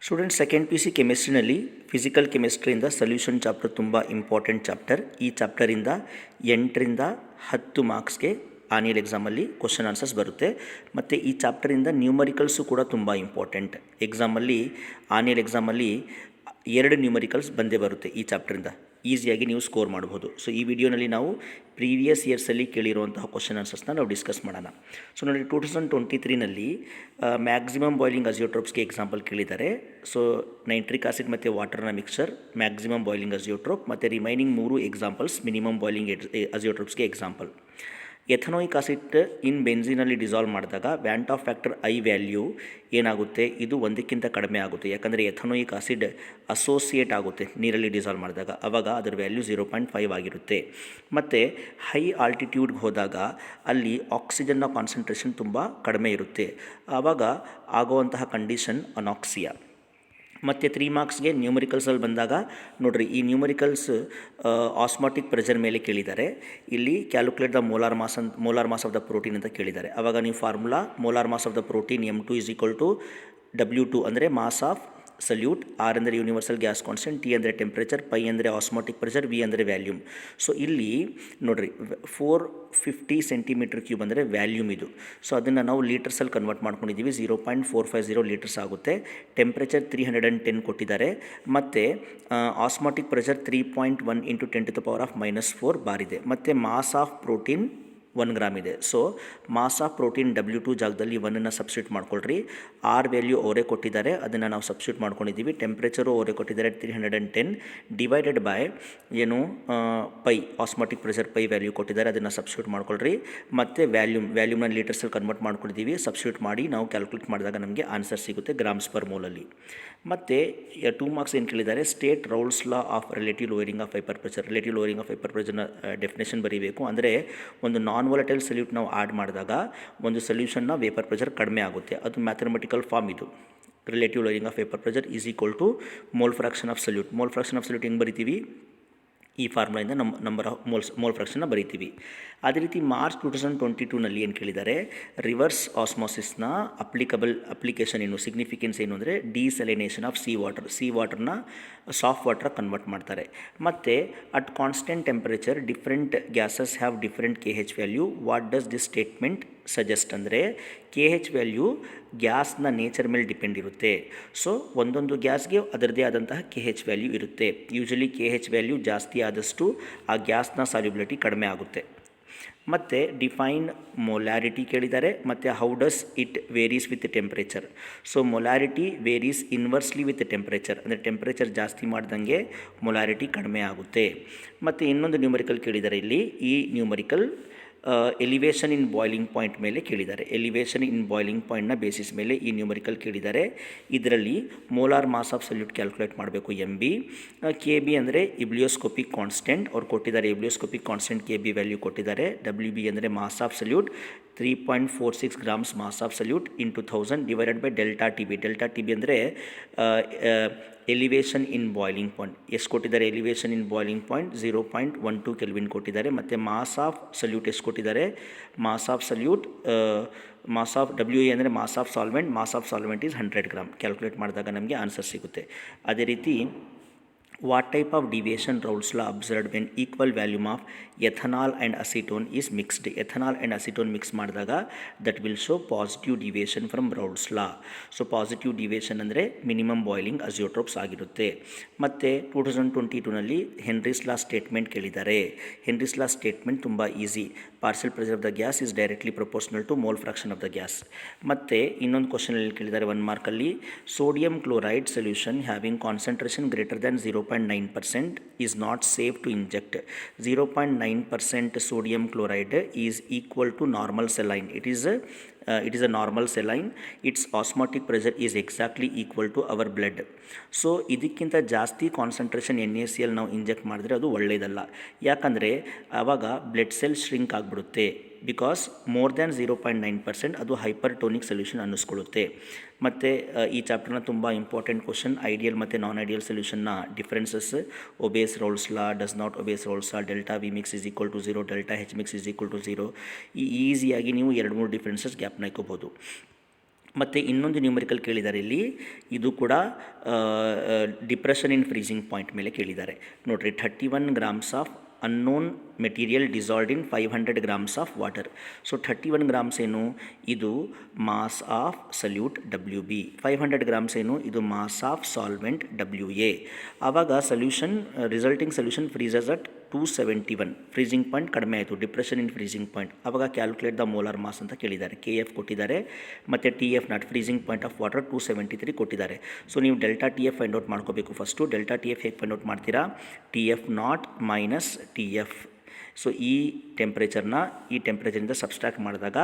Student second P C ಕೆಮಿಸ್ಟ್ರಿನಲ್ಲಿ physical ಕೆಮಿಸ್ಟ್ರಿಯಿಂದ solution chapter ತುಂಬ ಇಂಪಾರ್ಟೆಂಟ್ ಚಾಪ್ಟರ್. ಈ ಚಾಪ್ಟರಿಂದ 8ರಿಂದ 10 ಮಾರ್ಕ್ಸ್ಗೆ ಆನ್ಯುವಲ್ ಎಕ್ಸಾಮಲ್ಲಿ ಕ್ವಶನ್ ಆನ್ಸರ್ಸ್ ಬರುತ್ತೆ. ಮತ್ತು ಈ ಚಾಪ್ಟರಿಂದ ನ್ಯೂಮರಿಕಲ್ಸು ಕೂಡ ತುಂಬ ಇಂಪಾರ್ಟೆಂಟ್. ಆನ್ಯುವಲ್ ಎಕ್ಸಾಮಲ್ಲಿ 2 ನ್ಯೂಮರಿಕಲ್ಸ್ ಬಂದೇ ಬರುತ್ತೆ ಈ ಚಾಪ್ಟರಿಂದ. ಈಸಿಯಾಗಿ ನೀವು ಸ್ಕೋರ್ ಮಾಡ್ಬೋದು. ಸೊ ಈ ವಿಡಿಯೋನಲ್ಲಿ ನಾವು ಪ್ರೀವಿಯಸ್ ಇಯರ್ಸಲ್ಲಿ ಕೇಳಿರುವಂತಹ ಕ್ವಶನ್ ಆನ್ಸರ್ಸ್ನ ನಾವು ಡಿಸ್ಕಸ್ ಮಾಡೋಣ. ಸೊ ನೋಡಿ, 2023ನಲ್ಲಿ ಮ್ಯಾಕ್ಸಿಮಮ್ ಬಾಯ್ಲಿಂಗ್ ಅಜಿಯೋಟ್ರೋಪ್ಸ್ಗೆ ಎಕ್ಸಾಂಪಲ್ ಕೇಳಿದ್ದಾರೆ. ಸೊ ನೈಟ್ರಿಕ್ ಆಸಿಡ್ ಮತ್ತು ವಾಟರ್ನ ಮಿಕ್ಸರ್, ಮ್ಯಾಕ್ಸಿಮಮ್ ಬಾಯ್ಲಿಂಗ್ ಅಜಿಯೋಟ್ರೋಪ್, ಮತ್ತು ರಿಮೈನಿಂಗ್ 3 ಎಕ್ಸಾಂಪಲ್ಸ್ ಮಿನಿಮಮ್ ಬಾಯ್ಲಿಂಗ್ ಅಜಿಯೋಟ್ರೋಪ್ಸ್ಗೆ ಎಕ್ಸಾಂಪಲ್. ಎಥನೋಯಿಕ್ ಆಸಿಡ್ ಇನ್ ಬೆನ್ಝೀನಲ್ಲಿ ಡಿಸಾಲ್ವ್ ಮಾಡಿದಾಗ van't Hoff factor I value ಏನಾಗುತ್ತೆ, ಇದು 1ಕ್ಕಿಂತ ಕಡಿಮೆ ಆಗುತ್ತೆ. ಯಾಕಂದರೆ ಎಥನೋಯಿಕ್ ಆಸಿಡ್ ಅಸೋಸಿಯೇಟ್ ಆಗುತ್ತೆ ನೀರಲ್ಲಿ ಡಿಸಾಲ್ವ್ ಮಾಡಿದಾಗ, ಆವಾಗ ಅದರ ವ್ಯಾಲ್ಯೂ 0.5 ಆಗಿರುತ್ತೆ. ಮತ್ತು ಹೈ ಆಲ್ಟಿಟ್ಯೂಡ್ಗೆ ಹೋದಾಗ ಅಲ್ಲಿ ಆಕ್ಸಿಜನ್ನ ಕಾನ್ಸಂಟ್ರೇಷನ್ ತುಂಬ ಕಡಿಮೆ ಇರುತ್ತೆ, ಆವಾಗ ಆಗುವಂತಹ ಕಂಡೀಷನ್ ಅನಾಕ್ಸಿಯಾ. ಮತ್ತು 3 ಮಾರ್ಕ್ಸ್ಗೆ ನ್ಯೂಮರಿಕಲ್ಸಲ್ಲಿ ಬಂದಾಗ ನೋಡಿರಿ, ಈ ನ್ಯೂಮರಿಕಲ್ಸ್ ಆಸ್ಮಾಟಿಕ್ ಪ್ರೆಷರ್ ಮೇಲೆ ಕೇಳಿದ್ದಾರೆ. ಇಲ್ಲಿ calculate the molar mass of the protein ಅಂತ ಕೇಳಿದ್ದಾರೆ. ಆವಾಗ ನೀವು formula molar mass of the protein M2 = W2 ಅಂದರೆ ಮಾಸ್ ಆಫ್ ಸಲ್ಯೂಟ್, R ಅಂದರೆ ಯೂನಿವರ್ಸಲ್ ಗ್ಯಾಸ್ ಕಾನ್ಸ್ಟೆಂಟ್, T ಅಂದರೆ ಟೆಂಪ್ರೇಚರ್, ಪೈ ಅಂದರೆ ಆಸ್ಮಾಟಿಕ್ ಪ್ರೆಷರ್, V ಅಂದರೆ ವ್ಯಾಲ್ಯೂಮ್. ಸೊ ಇಲ್ಲಿ ನೋಡಿರಿ 450 cm³ ಅಂದರೆ ವ್ಯಾಲ್ಯೂಮ್ ಇದು. ಸೊ ಅದನ್ನು ನಾವು ಲೀಟರ್ಸಲ್ಲಿ ಕನ್ವರ್ಟ್ ಮಾಡ್ಕೊಂಡಿದ್ದೀವಿ. 0.450 ಲೀಟರ್ಸ್ ಆಗುತ್ತೆ. ಟೆಂಪ್ರೇಚರ್ 310 ಕೊಟ್ಟಿದ್ದಾರೆ, ಮತ್ತು ಆಸ್ಮಾಟಿಕ್ ಪ್ರೆಷರ್ 3.1 × 10⁻⁻⁴ ಬಾರ್ ಇದೆ. ಮತ್ತು ಮಾಸ್ ಆಫ್ ಪ್ರೋಟೀನ್ 1 ಗ್ರಾಮ್ ಇದೆ. So mass of protein W2 ಜಾಗದಲ್ಲಿ 1ನ್ನು ಸಬ್ಸ್ಟಿಟ್ಯೂಟ್ ಮಾಡ್ಕೊಳ್ರಿ. R ವ್ಯಾಲ್ಯೂ ಅವರೇ ಕೊಟ್ಟಿದ್ದಾರೆ, ಅದನ್ನು ನಾವು ಸಬ್ಸ್ಟಿಟ್ಯೂಟ್ ಮಾಡ್ಕೊಂಡಿದ್ದೀವಿ. ಟೆಂಪ್ರೇಚರು ಅವರೇ ಕೊಟ್ಟಿದ್ದಾರೆ 310 divided by pi, osmotic pressure pi value ಕೊಟ್ಟಿದ್ದಾರೆ, ಅದನ್ನು ಸಬ್ಸ್ಟಿಟ್ಯೂಟ್ ಮಾಡ್ಕೊಳ್ರಿ. ಮತ್ತು ವ್ಯಾಲ್ಯೂಮ್ನ ಲೀಟರ್ಸಲ್ಲಿ ಕನ್ವರ್ಟ್ ಮಾಡ್ಕೊಂಡಿದ್ದೀವಿ. ಸಬ್ಸ್ಟಿಟ್ಯೂಟ್ ಮಾಡಿ ನಾವು ಕ್ಯಾಲ್ಕುಲೇಟ್ ಮಾಡಿದಾಗ ನಮಗೆ ಆನ್ಸರ್ ಸಿಗುತ್ತೆ ಗ್ರಾಮ್ಸ್ ಪರ್ ಮೋಲಲ್ಲಿ. ಮತ್ತು 2 ಮಾರ್ಕ್ಸ್ ಏನು ಕೇಳಿದ್ದಾರೆ, state Raoult's law of relative lowering of vapour pressure. Relative lowering of vapour ಪ್ರೆಷರ್ನ ಡೆಫಿನೇಷನ್ ಬರೀಬೇಕು. ಅಂದರೆ ಒಂದು ನಾನ್ ವಾಲಟೈಲ್ ಸಲ್ಯೂಟ್ ನಾವು ಆ್ಯಡ್ ಮಾಡಿದಾಗ ಒಂದು ಸೊಲ್ಯೂಷನ್ನ ವೇಪರ್ ಪ್ರೆಷರ್ ಕಡಿಮೆ ಆಗುತ್ತೆ. ಅದು ಮ್ಯಾಥಮೆಟಿಕಲ್ ಫಾರ್ಮ್ ಇದು. Relative lowering of vapour pressure = mole fraction of solute. Mole fraction of solute ಹೆಂಗೆ ಬರಿತೀವಿ, ಈ ಫಾರ್ಮುಲಾಯಿಂದ ನಂಬರ್ ಆಫ್ ಮೋಲ್ ಫ್ರಾಕ್ಷನ್ನ ಬರಿತೀವಿ. ಅದೇ ರೀತಿ ಮಾರ್ಚ್ 2022ನಲ್ಲಿ ಏನು ಕೇಳಿದ್ದಾರೆ, ರಿವರ್ಸ್ ಆಸ್ಮೋಸಿಸ್ನ ಅಪ್ಲಿಕೇಶನ್ ಏನು, ಸಿಗ್ನಿಫಿಕೆನ್ಸ್ ಏನು ಅಂದರೆ ಡಿಸೆಲಿನೇಷನ್ ಆಫ್ ಸಿ ವಾಟರ್ನ ಸಾಫ್ಟ್ ವಾಟರ್ ಕನ್ವರ್ಟ್ ಮಾಡ್ತಾರೆ. ಮತ್ತು at constant temperature different gases have different KH value. What does this statement suggest ಅಂದರೆ KH ವ್ಯಾಲ್ಯೂ ಗ್ಯಾಸ್ನ ನೇಚರ್ ಮೇಲೆ ಡಿಪೆಂಡ್ ಇರುತ್ತೆ. ಸೊ ಒಂದೊಂದು ಗ್ಯಾಸ್ಗೆ ಅದರದೇ ಆದಂತಹ KH ವ್ಯಾಲ್ಯೂ ಇರುತ್ತೆ. ಯೂಶಲಿ KH ವ್ಯಾಲ್ಯೂ ಜಾಸ್ತಿ ಆದಷ್ಟು ಆ ಗ್ಯಾಸ್ನ ಸಾಲ್ಯುಬಿಲಿಟಿ ಕಡಿಮೆ ಆಗುತ್ತೆ. ಮತ್ತು ಡಿಫೈನ್ ಮೊಲಾರಿಟಿ ಕೇಳಿದ್ದಾರೆ, ಮತ್ತು how does it varies with temperature. So molarity varies inversely with temperature, ಅಂದರೆ ಟೆಂಪ್ರೇಚರ್ ಜಾಸ್ತಿ ಮಾಡ್ದಂಗೆ ಮೊಲಾರಿಟಿ ಕಡಿಮೆ ಆಗುತ್ತೆ. ಮತ್ತು ಇನ್ನೊಂದು ನ್ಯೂಮರಿಕಲ್ ಕೇಳಿದ್ದಾರೆ ಇಲ್ಲಿ. ಈ numerical elevation in boiling point ಮೇಲೆ ಕೇಳಿದ್ದಾರೆ. ಎಲಿವೇಷನ್ ಇನ್ ಬಾಯ್ಲಿಂಗ್ ಪಾಯಿಂಟ್ನ ಬೇಸಿಸ್ ಮೇಲೆ ಈ ನ್ಯೂಮರಿಕಲ್ ಕೇಳಿದ್ದಾರೆ. ಇದರಲ್ಲಿ molar mass of solute calculate ಮಾಡಬೇಕು MB. KB ಅಂದರೆ ಇಬ್ಲಿಯೋಸ್ಕೋಪಿಕ್ ಕಾನ್ಸ್ಟೆಂಟ್ ಅವ್ರು ಕೊಟ್ಟಿದ್ದಾರೆ. ಇಬ್ಲಿಯೋಸ್ಕೋಪಿಕ್ ಕಾನ್ಸ್ಟೆಂಟ್ KB ವ್ಯಾಲ್ಯೂ ಕೊಟ್ಟಿದ್ದಾರೆ. WB ಅಂದರೆ mass of solute 3.46 grams mass of solute into 1000 divided by delta TB ಅಂದರೆ ಎಲಿವೇಷನ್ ಇನ್ ಬಾಯ್ಲಿಂಗ್ ಪಾಯಿಂಟ್. ಎಷ್ಟು ಕೊಟ್ಟಿದ್ದಾರೆ elevation in boiling point? 0.12 kelvin ಕೊಟ್ಟಿದ್ದಾರೆ. ಮತ್ತು ಮಾಸ್ ಆಫ್ ಸಲ್ಯೂಟ್ ಎಷ್ಟು ಕೊಟ್ಟಿದ್ದಾರೆ? Mass of solute mass of WA ಅಂದರೆ mass of solvent is 100 gram. Calculate ಮಾಡಿದಾಗ ನಮಗೆ ಆನ್ಸರ್ ಸಿಗುತ್ತೆ. ಅದೇ ರೀತಿ what type of deviation Raoult's law observed when equal volume of ethanol and acetone is mixed. Ethanol and acetone mix ಮಾಡಿದಾಗ that will show positive deviation from Raoult's law. So positive deviation ಅಂದರೆ minimum boiling azeotropes ಆಗಿರುತ್ತೆ. ಮತ್ತು 2022ನಲ್ಲಿ Henry's law statement ಕೇಳಿದ್ದಾರೆ. Henry's law statement ತುಂಬ easy. Partial pressure of the gas is directly proportional to mole fraction of the gas. ಮತ್ತು ಇನ್ನೊಂದು ಕ್ವಶನಲ್ಲಿ ಕೇಳಿದ್ದಾರೆ 1 ಮಾರ್ಕಲ್ಲಿ, sodium chloride solution having concentration greater than 0.9% is not safe to inject. 0.9% sodium chloride is equal to normal saline. It is a normal saline. Its osmotic pressure is exactly equal to our blood. So ಇದಕ್ಕಿಂತ ಜಾಸ್ತಿ concentration NaCl ನಾವು inject ಮಾಡಿದ್ರೆ ಅದು ಒಳ್ಳೆಯದಲ್ಲ. ಯಾಕಂದರೆ ಆವಾಗ blood cell shrink ಆಗಿಬಿಡುತ್ತೆ. Because more than 0.9% ಅದು ಹೈಪರ್ಟೋನಿಕ್ ಸೊಲ್ಯೂಷನ್ ಅನ್ನಿಸ್ಕೊಳ್ಳುತ್ತೆ. ಮತ್ತು ಈ ಚಾಪ್ಟರ್ನ ತುಂಬ ಇಂಪಾರ್ಟೆಂಟ್ ಕ್ವಶನ್, ಐಡಿಯಲ್ ಮತ್ತು ನಾನ್ ಐಡಿಯಲ್ ಸೊಲ್ಯೂಷನ್ನ differences, obeys Raoult's law, does not obeys Raoult's law, delta V mix is equal to 0, delta H mix is equal to 0. ಈಸಿಯಾಗಿ ನೀವು 2-3 differences ಗ್ಯಾಪ್ನ ಇಕ್ಕೋಬೋದು. ಮತ್ತು ಇನ್ನೊಂದು ನ್ಯೂಮರಿಕಲ್ ಕೇಳಿದ್ದಾರೆ ಇಲ್ಲಿ, ಇದು ಕೂಡ ಡಿಪ್ರೆಷನ್ ಇನ್ ಫ್ರೀಸಿಂಗ್ ಪಾಯಿಂಟ್ ಮೇಲೆ ಕೇಳಿದ್ದಾರೆ. ನೋಡಿರಿ, 31 grams of unknown material dissolved in 500 grams of water. So 31 grams ಏನು, ಇದು mass of solute WB. 500 grams ಏನು, ಇದು ಮಾಸ್ ಆಫ್ ಸಾಲ್ವೆಂಟ್ WA. ಆವಾಗ solution resulting solution freezes at 271. Freezing point ಕಡಿಮೆ ಆಯಿತು, ಡಿಪ್ರೆಷನ್ ಇನ್ ಫ್ರೀಸಿಂಗ್ ಪಾಯಿಂಟ್. ಆವಾಗ calculate the molar mass ಅಂತ ಕೇಳಿದ್ದಾರೆ. KF ಕೊಟ್ಟಿದ್ದಾರೆ ಮತ್ತು TF naught, freezing point of water 273 ಕೊಟ್ಟಿದ್ದಾರೆ. ಸೊ ನೀವು ಡೆಲ್ಟಾ TF ಫೈಂಡ್ ಔಟ್ ಮಾಡ್ಕೋಬೇಕು. ಫಸ್ಟು ಡೆಲ್ಟಾ TF ಹೇಗೆ ಫೈಂಡ್ ಔಟ್ ಮಾಡ್ತೀರಾ, TF naught minus TF. So ಈ ಟೆಂಪ್ರೇಚರಿಂದ ಸಬ್ಸ್ಟ್ರಾಕ್ಟ್ ಮಾಡಿದಾಗ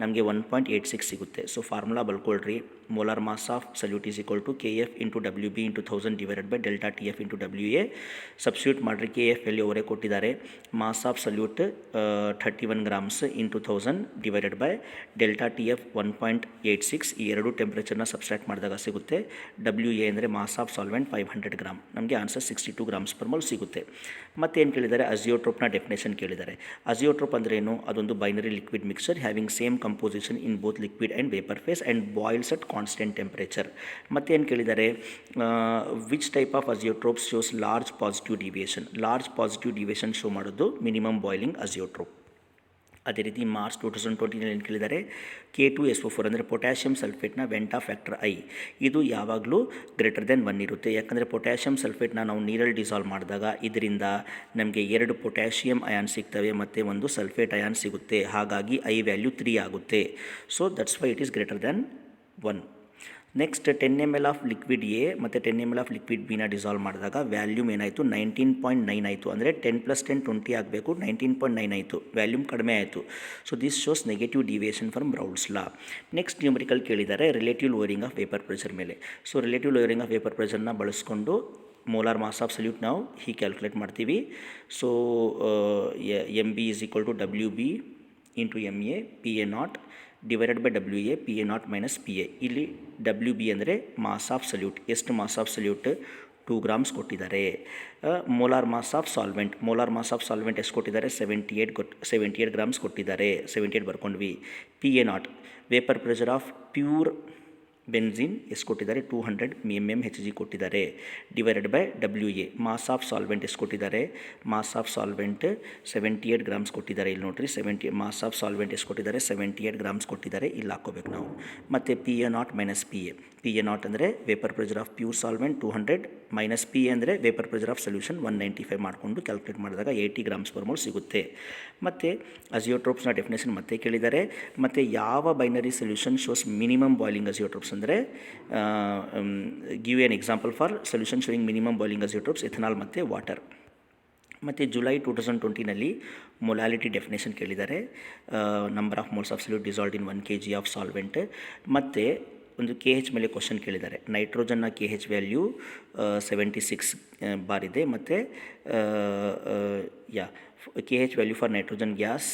ನಮಗೆ 1.86 ಸಿಗುತ್ತೆ. ಸೊ ಫಾರ್ಮುಲಾ ಬಲ್ಕೊಳ್ರಿ, molar mass of solute is equal to KF into WB into 1000 divided by delta TF into WA. Substitute ಮಾಡಿರಿ, KF value ಅವರೇ ಕೊಟ್ಟಿದ್ದಾರೆ. Mass of solute 31 grams into 1000 divided by delta TF 1.86. ಈ ಎರಡು ಟೆಂಪ್ರೇಚರ್ನ subtract ಮಾಡಿದಾಗ ಸಿಗುತ್ತೆ. WA ಅಂದರೆ mass of solvent 500 gram. ನಮಗೆ answer 62 grams per mole ಸಿಗುತ್ತೆ. ಮತ್ತೇನು ಕೇಳಿದ್ದಾರೆ, ಅಜಿಯೋಟ್ರೋಪ್ನ ಡೆಫಿನೇಷನ್ ಕೇಳಿದ್ದಾರೆ. ಅಜಿಯೋಟ್ರೋಪ್ ಅಂದರೆ ಏನು, ಅದೊಂದು binary liquid mixture having same composition in both liquid and vapour phase and boils at constant temperature. ಮತ್ತೇನು ಕೇಳಿದ್ದಾರೆ, which type of azeotropes shows large positive deviation. Large positive deviation show ಮಾಡೋದು minimum boiling azeotrope. ಅದೇ ರೀತಿ March 2020 ಏನು ಕೇಳಿದ್ದಾರೆ, K2SO4 ಅಂದರೆ potassium ಸಲ್ಫೇಟ್ನ van't factor I, ಇದು ಯಾವಾಗಲೂ ಗ್ರೇಟರ್ ದೆನ್ 1 ಇರುತ್ತೆ. ಯಾಕಂದರೆ ಪೊಟ್ಯಾಷಿಯಮ್ ಸಲ್ಫೇಟ್ನ ನಾವು ನೀರಲ್ಲಿ ಡಿಸಾಲ್ವ್ ಮಾಡಿದಾಗ ಇದರಿಂದ ನಮಗೆ 2 ಪೊಟ್ಯಾಷಿಯಮ್ ಅಯಾನ್ ಸಿಗ್ತವೆ ಮತ್ತು 1 ಸಲ್ಫೇಟ್ ಅಯಾನ್ ಸಿಗುತ್ತೆ. ಹಾಗಾಗಿ I ವ್ಯಾಲ್ಯೂ 3 ಆಗುತ್ತೆ. So that's why it is greater than 1. Next 10 ml of liquid A ಮತ್ತು 10 ml ಆಫ್ ಲಿಕ್ವಿಡ್ ಬಿನ ಡಿಸಾಲ್ವ್ ಮಾಡಿದಾಗ ವ್ಯಾಲ್ಯೂಮ್ ಏನಾಯಿತು, 19.9 ಆಯಿತು. ಅಂದರೆ 10 + 10 20 ಆಗಬೇಕು, 19.9 ಆಯಿತು, ವ್ಯಾಲ್ಯೂಮ್ ಕಡಿಮೆ ಆಯಿತು. So this shows negative deviation from Brown's law. Next numerical ಕೇಳಿದ್ದಾರೆ relative lowering of vapour pressure ಮೇಲೆ. So relative lowering of vapour ಪ್ರೆಷರ್ನ ಬಳಸ್ಕೊಂಡು ಮೋಲಾರ್ ಮಾಸ್ ಆಫ್ ಸಲ್ಯೂಟ್ ನಾವು ಹೀಗೆ ಕ್ಯಾಲ್ಕುಲೇಟ್ ಮಾಡ್ತೀವಿ. So MB is equal to WB into MA PA naught divided by WA PA naught minus PA. ಇಲ್ಲಿ WB ಅಂದರೆ mass of solute. ಎಷ್ಟು mass of solute, 2 grams ಕೊಟ್ಟಿದ್ದಾರೆ. Molar mass of solvent ಎಷ್ಟು ಕೊಟ್ಟಿದ್ದಾರೆ, 78 grams ಕೊಟ್ಟಿದ್ದಾರೆ. 78 ಬರ್ಕೊಂಡ್ವಿ. PA naught vapour pressure of pure benzene ಎಷ್ಟು ಕೊಟ್ಟಿದ್ದಾರೆ, 200 mmHg ಕೊಟ್ಟಿದ್ದಾರೆ. Divided by WA mass of solvent ಎಷ್ಟು ಕೊಟ್ಟಿದ್ದಾರೆ, ಮಾಸ್ ಆಫ್ ಸಾಲ್ವೆಂಟ್ 78 ಗ್ರಾಮ್ಸ್ ಕೊಟ್ಟಿದ್ದಾರೆ. ಇಲ್ಲಿ ನೋಡಿರಿ, ಮಾಸ್ ಆಫ್ ಸಾಲ್ವೆಂಟ್ ಎಷ್ಟು ಕೊಟ್ಟಿದ್ದಾರೆ, 78 ಗ್ರಾಮ್ಸ್ ಕೊಟ್ಟಿದ್ದಾರೆ. ಇಲ್ಲಿ ಹಾಕ್ಕೋಬೇಕು ನಾವು. ಮತ್ತು PA naught minus PA naught ಅಂದರೆ vapour pressure of pure solvent 200 minus PA ಅಂದರೆ ವೇಪರ್ ಪ್ರೆಷರ್ ಆಫ್ ಸೊಲ್ಯೂಷನ್ 195 ಮಾಡಿಕೊಂಡು ಕ್ಯಾಲ್ಕುಲೇಟ್ ಮಾಡಿದಾಗ 80 ಗ್ರಾಮ್ಸ್ ಪರ್ ಮೋಲ್ ಸಿಗುತ್ತೆ. ಮತ್ತು ಅಜಿಯೋಟ್ರೋಪ್ಸ್ನ ಡೆಫಿನೇಷನ್ ಮತ್ತೆ ಕೇಳಿದ್ದಾರೆ. ಮತ್ತು ಯಾವ binary solution shows minimum boiling azeotropes ಅಂದರೆ give an example for solution showing minimum boiling azeotropes, ethanol ಮತ್ತು ವಾಟರ್. ಮತ್ತು ಜುಲೈ 2020 ಮೊಲಾಲಿಟಿ ಡೆಫಿನೇಷನ್ ಕೇಳಿದ್ದಾರೆ. Number of moles of solute dissolved in 1 kg of solvent. ಮತ್ತು ಒಂದು KH ಮೇಲೆ question ಕೇಳಿದ್ದಾರೆ. ನೈಟ್ರೋಜನ್ನ KH value 76 bar ಇದೆ. ಮತ್ತು KH value for nitrogen gas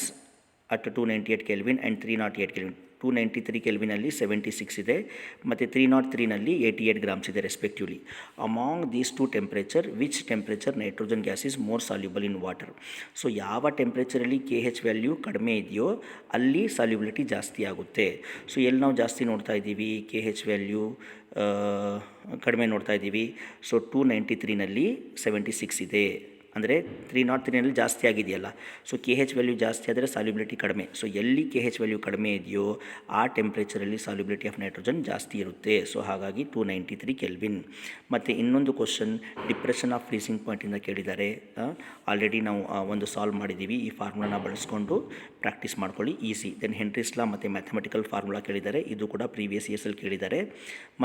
at 298 kelvin and 308 kelvin. 293 ಕೆಲ್ವಿನಲ್ಲಿ 76 ಇದೆ ಮತ್ತು 303ನಲ್ಲಿ 88 ಗ್ರಾಮ್ಸ್ ಇದೆ respectively. Among these two temperature which temperature nitrogen gas is more soluble in water. So ಯಾವ ಟೆಂಪ್ರೇಚರಲ್ಲಿ KH ವ್ಯಾಲ್ಯೂ ಕಡಿಮೆ ಇದೆಯೋ ಅಲ್ಲಿ ಸಾಲ್ಯುಬಿಲಿಟಿ ಜಾಸ್ತಿ ಆಗುತ್ತೆ. ಸೊ ಎಲ್ಲಿ ನಾವು ಜಾಸ್ತಿ ನೋಡ್ತಾ ಇದ್ದೀವಿ, KH ವ್ಯಾಲ್ಯೂ ಕಡಿಮೆ ನೋಡ್ತಾ ಇದ್ದೀವಿ. ಸೊ 293ನಲ್ಲಿ 76 ಇದೆ, ಅಂದರೆ 303ನಲ್ಲಿ ಜಾಸ್ತಿ ಆಗಿದೆಯಲ್ಲ. ಸೊ KH ವ್ಯಾಲ್ಯೂ ಜಾಸ್ತಿ ಆದರೆ ಸಾಲ್ಯುಬಿಲಿಟಿ ಕಡಿಮೆ. ಸೊ ಎಲ್ಲಿ KH ವ್ಯಾಲ್ಯೂ ಕಡಿಮೆ ಇದೆಯೋ ಆ ಟೆಂಪ್ರೇಚರಲ್ಲಿ ಸಾಲ್ಯುಬಿಲಿಟಿ ಆಫ್ ನೈಟ್ರೋಜನ್ ಜಾಸ್ತಿ ಇರುತ್ತೆ. ಸೊ ಹಾಗಾಗಿ 293 ಕೆಲ್ವಿನ್. ಮತ್ತು ಇನ್ನೊಂದು ಕ್ವಶನ್ ಡಿಪ್ರೆಷನ್ ಆಫ್ ಫ್ರೀಸಿಂಗ್ ಪಾಯಿಂಟಿಂದ ಕೇಳಿದ್ದಾರೆ. ಆಲ್ರೆಡಿ ನಾವು ಒಂದು ಸಾಲ್ವ್ ಮಾಡಿದ್ದೀವಿ. ಈ ಫಾರ್ಮುಲಾನ ಬಳಸ್ಕೊಂಡು ಪ್ರಾಕ್ಟೀಸ್ ಮಾಡ್ಕೊಳ್ಳಿ, ಈಸಿ. ದೆನ್ ಹೆನ್ರೀಸ್ ಲಾ ಮತ್ತು ಮ್ಯಾಥಮೆಟಿಕಲ್ ಫಾರ್ಮುಲಾ ಕೇಳಿದ್ದಾರೆ. ಇದು ಕೂಡ ಪ್ರೀವಿಯಸ್ ಇಯರ್ಸಲ್ಲಿ ಕೇಳಿದ್ದಾರೆ.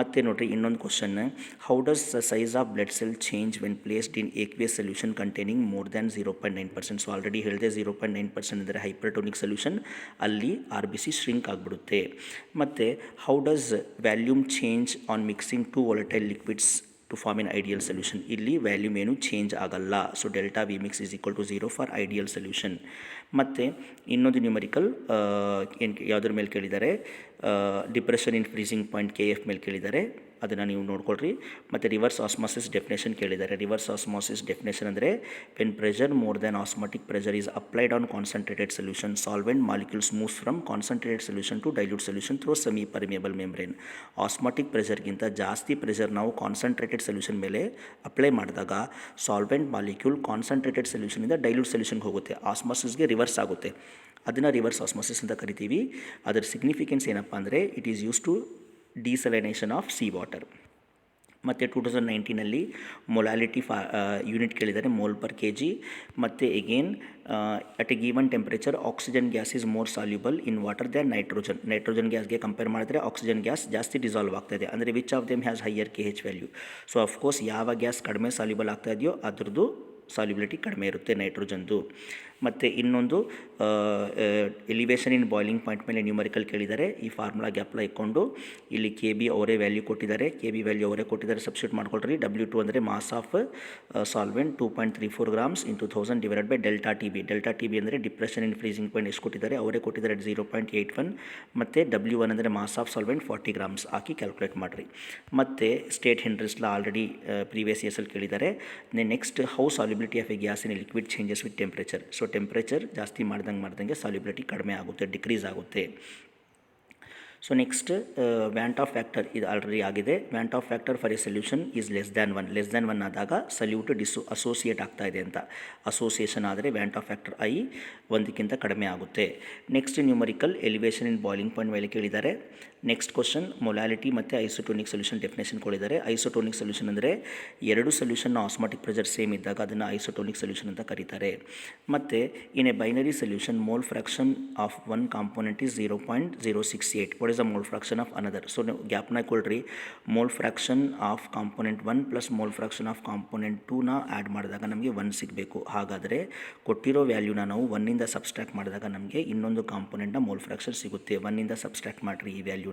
ಮತ್ತು ನೋಡಿರಿ ಇನ್ನೊಂದು question, how does the size of blood cell change when placed in aqueous solution containing more than 0.9%. ಸೊ ಆಲ್ರೆಡಿ ಹೇಳಿದೆ 0.9% ಅಂದರೆ ಹೈಪರ್ಟೋನಿಕ್ ಸೊಲ್ಯೂಷನ್, ಅಲ್ಲಿ RBC ಶ್ರಿಂಕ್ ಆಗಿಬಿಡುತ್ತೆ. ಮತ್ತು how does volume change on mixing 2 volatile liquids to form in ideal solution. ಇಲ್ಲಿ volume ಏನು change ಆಗಲ್ಲ. So delta V mix is equal to 0 for ideal solution. ಮತ್ತು ಇನ್ನೊಂದು ನ್ಯೂಮರಿಕಲ್ ಯಾವುದ್ರ ಮೇಲೆ ಕೇಳಿದ್ದಾರೆ, depression in freezing point KF ಮೇಲೆ ಕೇಳಿದ್ದಾರೆ. ಅದನ್ನು ನೀವು ನೋಡ್ಕೊಳ್ರಿ. ಮತ್ತು ರಿವರ್ಸ್ ಆಸ್ಮಾಸಿಸ್ ಡೆಫಿನೇಷನ್ ಕೇಳಿದ್ದಾರೆ. ರಿವರ್ಸ್ ಆಸ್ಮಾಸಿಸ್ ಡೆಫಿನೇಷನ್ ಅಂದರೆ when pressure more than osmotic pressure is applied on concentrated solution solvent molecules moves from concentrated solution to dilute solution through semi permeable membrane. Osmotic ಪ್ರೆಷರ್ಗಿಂತ ಜಾಸ್ತಿ pressure ನಾವು concentrated solution ಮೇಲೆ apply ಮಾಡಿದಾಗ solvent molecule concentrated ಸೊಲ್ಯೂಷನಿಂದ dilute ಸೊಲ್ಯೂಷನ್ಗೆ ಹೋಗುತ್ತೆ, ಆಸ್ಮಾಸಿಸ್ಗೆ reverse ಆಗುತ್ತೆ. ಅದನ್ನು ರಿವರ್ಸ್ ಆಸ್ಮಾಸಿಸ್ ಅಂತ ಕರಿತೀವಿ. ಅದರ ಸಿಗ್ನಿಫಿಕೆನ್ಸ್ ಏನಪ್ಪ ಅಂದರೆ it is use to desalination of sea water. ಮತ್ತು 2019 ಮೊಲಾಲಿಟಿ ಯೂನಿಟ್ ಕೇಳಿದ್ದಾರೆ, ಮೋಲ್ ಪರ್ ಕೆ ಜಿ. ಮತ್ತು again at a given temperature oxygen gas is more soluble in water than nitrogen. Nitrogen ಗ್ಯಾಸ್ಗೆ compare ಮಾಡಿದ್ರೆ oxygen gas ಜಾಸ್ತಿ dissolve ಆಗ್ತಾಯಿದೆ. ಅಂದರೆ which of them has higher KH value. So of course ಯಾವ gas ಕಡಿಮೆ soluble ಆಗ್ತಾ ಇದೆಯೋ ಅದ್ರದ್ದು ಸಾಲ್ಯುಬಿಲಿಟಿ ಕಡಿಮೆ ಇರುತ್ತೆ ನೈಟ್ರೋಜನ್ದು. ಮತ್ತು ಇನ್ನೊಂದು ಎಲಿವೇಷನ್ ಇನ್ ಬಾಯ್ಲಿಂಗ್ ಪಾಯಿಂಟ್ ಮೇಲೆ ನ್ಯೂಮರಿಕಲ್ ಕೇಳಿದ್ದಾರೆ. ಈ ಫಾರ್ಮುಲಾಗೆ ಅಪ್ಲೈ ಇಕ್ಕೊಂಡು ಇಲ್ಲಿ KB ಅವರೇ ವ್ಯಾಲ್ಯೂ ಕೊಟ್ಟಿದ್ದಾರೆ, KB ವ್ಯಾಲ್ಯೂ ಅವರೇ ಕೊಟ್ಟಿದ್ದಾರೆ, ಸಬ್ಸ್ಟಿಟ್ಯೂಟ್ ಮಾಡ್ಕೊಳ್ರಿ. W2 ಅಂದರೆ mass of solvent 2.34 grams into 1000 divided by delta TB ಅಂದರೆ ಡಿಪ್ರೆಷನ್ ಇನ್ ಫ್ರೀಸಿಂಗ್ ಪಾಯಿಂಟ್ ಎಷ್ಟು ಕೊಟ್ಟಿದ್ದಾರೆ ಅವರೇ ಕೊಟ್ಟಿದ್ದಾರೆ 0.81. ಮತ್ತು W1 ಅಂದರೆ ಮಾಸ್ ಆಫ್ ಸಾಲ್ವೆಂಟ್ 40 grams ಹಾಕಿ ಕ್ಯಾಲ್ಕುಲೇಟ್ ಮಾಡಿರಿ. ಮತ್ತು ಸ್ಟೇಟ್ ಹೆನ್ರಿಸ್ಲಾ ಆಲ್ರೆಡಿ ಪ್ರೀವಿಯಸ್ ಇಯರ್ಸಲ್ಲಿ ಕೇಳಿದ್ದಾರೆ. Next how solubility of a gas in liquid changes with temperature. So temperature ಜಾಸ್ತಿ ಮಾಡ್ದಂಗೆ ಸಾಲ್ಯುಬಿಲಿಟಿ ಕಡಿಮೆ ಆಗುತ್ತೆ, ಡಿಕ್ರೀಸ್ ಆಗುತ್ತೆ. So next van't Hoff factor ಇದು ಆಲ್ರೆಡಿ ಆಗಿದೆ. ವ್ಯಾಂಟ್ Hoff factor for A solution is less than 1 ಆದಾಗ ಸಲ್ಯೂಟ್ ಅಸೋಸಿಯೇಟ್ ಆಗ್ತಾ ಇದೆ ಅಂತ. ಅಸೋಸಿಯೇಷನ್ ಆದರೆ ವ್ಯಾಂಟ್ ಆಫ್ ಫ್ಯಾಕ್ಟರ್ I 1ಕ್ಕಿಂತ ಕಡಿಮೆ ಆಗುತ್ತೆ. Next numerical elevation in boiling point ಮೇಲೆ ಕೇಳಿದ್ದಾರೆ. ನೆಕ್ಸ್ಟ್ ಕ್ವಶನ್ ಮೊಲಾಲಿಟಿ ಮತ್ತು ಐಸೋಟೋನಿಕ್ ಸೊಲ್ಯೂಷನ್ ಡೆಫಿನೇಷನ್ ಕೊಟ್ಟಿದ್ದಾರೆ. ಐಸೋಟೋನಿಕ್ ಸೊಲ್ಯೂಷನ್ ಅಂದರೆ ಎರಡು ಸೊಲ್ಯೂಷನ್ನ ಆಸ್ಮಾಟಿಕ್ ಪ್ರೆಷರ್ ಸೇಮ್ ಇದ್ದಾಗ ಅದನ್ನು ಐಸೋಟೋನಿಕ್ ಸೊಲ್ಯೂಷನ್ ಅಂತ ಕರೀತಾರೆ. ಮತ್ತು in a binary solution mole fraction of one component is 0.068. What is the mole fraction of another. So ನೀವು ಗ್ಯಾಪ್ನ ಕೊಡ್ರಿ. Mole fraction of component 1 plus mole fraction of component 2ನ add ಮಾಡಿದಾಗ ನಮಗೆ 1 ಸಿಗಬೇಕು. ಹಾಗಾದರೆ ಕೊಟ್ಟಿರೋ ವ್ಯಾಲ್ಯೂನ ನಾವು 1ಇಂದ ಸಬ್ಸ್ಟ್ರಾಕ್ಟ್ ಮಾಡಿದಾಗ ನಮಗೆ ಇನ್ನೊಂದು ಕಾಂಪೋನೆಂಟ್ನ ಮೋಲ್ ಫ್ರಾಕ್ಷನ್ ಸಿಗುತ್ತೆ. 1ಇಂದ ಸಬ್ಸ್ಟ್ರಾಕ್ಟ್ ಮಾಡಿರಿ ಈ ವ್ಯಾಲ್ಯೂನ.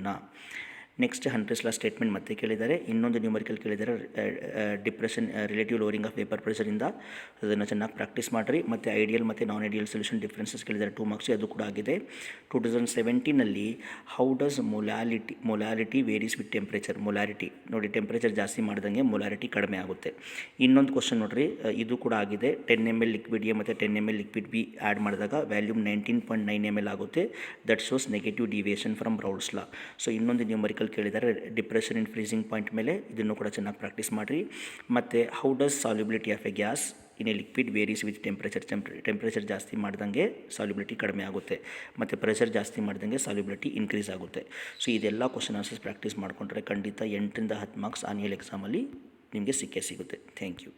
ನೆಕ್ಸ್ಟ್ ಹಂಡ್ರೆಸ್ಲಾ ಸ್ಟೇಟ್ಮೆಂಟ್ ಮತ್ತೆ ಕೇಳಿದ್ದಾರೆ. ಇನ್ನೊಂದು ನ್ಯೂಮರಿಕಲ್ ಕೇಳಿದ್ದಾರೆ, depression relative lowering of vapour ಪ್ರೆಷರಿಂದ. ಅದನ್ನು ಚೆನ್ನಾಗಿ ಪ್ರಾಕ್ಟೀಸ್ ಮಾಡಿರಿ. ಮತ್ತು ಐಡಿಯಲ್ ಮತ್ತು ನಾನ್ ಐಡಿಯಲ್ ಸೊಲ್ಯೂಷನ್ ಡಿಫ್ರೆನ್ಸಸ್ ಕೇಳಿದ್ದಾರೆ 2 ಮಾರ್ಕ್ಸ್, ಅದು ಕೂಡ ಆಗಿದೆ. 2017 how does molality varies with temperature. Molarity ನೋಡಿ, ಟೆಂಪ್ರೇಚರ್ ಜಾಸ್ತಿ ಮಾಡಿದಂಗೆ ಮೊಲಾರಿಟಿ ಕಡಿಮೆ ಆಗುತ್ತೆ. ಇನ್ನೊಂದು ಕ್ವಶನ್ ನೋಡಿರಿ, ಇದು ಕೂಡ ಆಗಿದೆ. 10 ml ಲಿಕ್ವಿಡ್ ಎ ಮತ್ತು 10 ml ಲಿಕ್ವಿಡ್ ಬಿ ಆ್ಯಡ್ ಮಾಡಿದಾಗ ವ್ಯಾಲ್ಯೂಮ್ 19.9 ml ಆಗುತ್ತೆ. That shows negative deviation from Raoult's law. So ಇನ್ನೊಂದು ನ್ಯೂಮರಿಕಲ್ ಕೇಳಿದ್ದಾರೆ ಡಿಪ್ರೆಷನ್ ಇನ್ ಫ್ರೀಸಿಂಗ್ ಪಾಯಿಂಟ್ ಮೇಲೆ, ಇದನ್ನು ಕೂಡ ಚೆನ್ನಾಗಿ ಪ್ರಾಕ್ಟೀಸ್ ಮಾಡಿರಿ. ಮತ್ತು how does solubility of a gas in a liquid varies with temperature. Temperature ಜಾಸ್ತಿ ಮಾಡ್ದಂಗೆ ಸಾಲ್ಯುಬಿಲಿಟಿ ಕಡಿಮೆ ಆಗುತ್ತೆ, ಮತ್ತು ಪ್ರೆಷರ್ ಜಾಸ್ತಿ ಮಾಡ್ದಂಗೆ ಸಾಲ್ಯುಬಿಲಿಟಿ ಇನ್ಕ್ರೀಸ್ ಆಗುತ್ತೆ. ಸೊ ಇದೆಲ್ಲ ಕ್ವಶನ್ ಆನ್ಸರ್ಸ್ ಪ್ರಾಕ್ಟೀಸ್ ಮಾಡಿಕೊಂಡ್ರೆ ಖಂಡಿತ 8ರಿಂದ 10 ಮಾರ್ಕ್ಸ್ ಆನ್ಯುವಲ್ ಎಕ್ಸಾಮಲ್ಲಿ ನಿಮಗೆ ಸಿಕ್ಕೇ ಸಿಗುತ್ತೆ. Thank you.